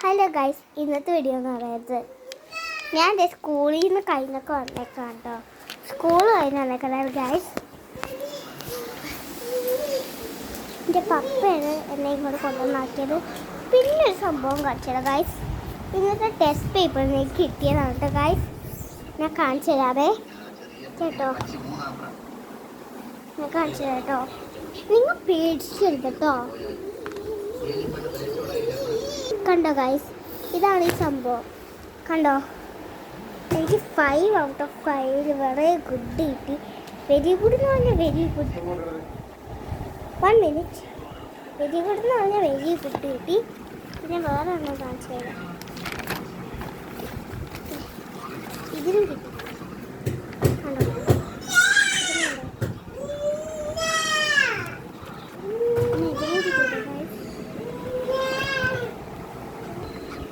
Hello guys, ഇന്നത്തെ video എന്ന് പറയുന്നത് ഞാൻ സ്കൂളിൽ നിന്ന് കഴിഞ്ഞൊക്കെ വന്നേക്കാം കേട്ടോ. സ്കൂൾ കഴിഞ്ഞ് വന്നേക്കുന്നത് ഗൈസ്. എൻ്റെ പപ്പയാണ് എന്നെ ഇങ്ങോട്ട് കൊണ്ടുവന്നാക്കിയത്. പിന്നെ ഒരു സംഭവം കാണിച്ചത് ഗൈസ്. ഇന്നത്തെ ടെസ്റ്റ് പേപ്പർ എനിക്ക് കിട്ടിയതാണ് കേട്ടോ ഗൈസ്. ഞാൻ കാണിച്ചു തരാവേ കേട്ടോ. ഞാൻ കാണിച്ചു തരാം കേട്ടോ. നിങ്ങൾ പേടിച്ചെടുത്ത് കേട്ടോ. കണ്ടോ ഗൈസ്, ഇതാണ് ഈ സംഭവം. കണ്ടോ, എനിക്ക് 5 ഔട്ട് ഓഫ് 5 വളരെ ഗുഡ് കിട്ടി. വെരി ഗുഡ് എന്ന് പറഞ്ഞാൽ very good. 1 minute. Very good എന്ന് പറഞ്ഞാൽ വെരി ഗുഡ് കിട്ടി. പിന്നെ വേറെ ഒന്നും കാണിച്ചു തരാം. ഇതിനും കിട്ടി. കണ്ടോ,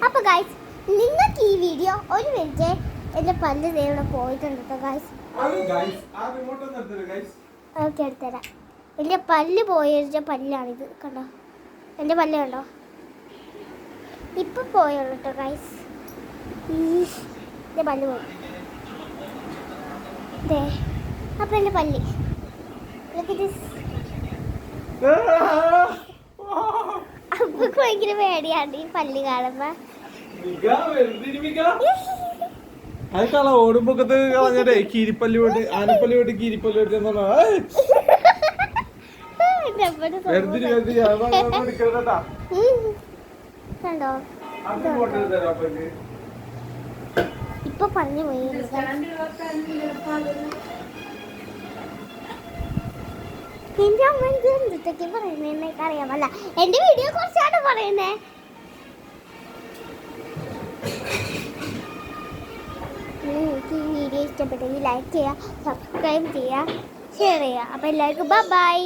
അപ്പോൾ ഗൈസ്, നിങ്ങൾക്ക് ഈ വീഡിയോ ഒരു മിനിറ്റ് എൻ്റെ പല്ല് ഇവിടെ പോയിട്ടുണ്ട് കേട്ടോ ഗൈസ്. ഓക്കെ, എടുത്തരാം. എൻ്റെ പല്ല് പോയ പല്ലാണിത്. കണ്ടോ, എൻ്റെ പല്ല് കണ്ടോ, ഇപ്പം പോയുള്ളൂ കേട്ടോ ഗൈസ്. എൻ്റെ പല്ല് പോയി. അതെ, അപ്പം എൻ്റെ പല്ല് അപ്പൊക്ക് ഭയങ്കര പേടിയാണ് ഈ പല്ല് കാണുമ്പോ. ഓടുമ്പൊക്കത്ത് കളഞ്ഞേ കീരിപ്പല്ലി പോയിട്ട് ആനപ്പല്ലി പോയിട്ട് കീരിപ്പല്ലി പോയിട്ട് കണ്ടോ, ഇപ്പൊ പറഞ്ഞു പോയി. എന്റെ അമ്മ ഇത് എന്തൊക്കെ പറയുന്നേ അറിയാമല്ല. എന്റെ വീഡിയോ കുറിച്ചാണ് പറയുന്നേ. നിങ്ങൾക്ക് ഈ വീഡിയോ ഇഷ്ടപ്പെട്ടെങ്കിൽ ലൈക്ക് ചെയ്യുക, സബ്സ്ക്രൈബ് ചെയ്യുക, ഷെയർ ചെയ്യുക. അപ്പോൾ എല്ലാവർക്കും ബൈ.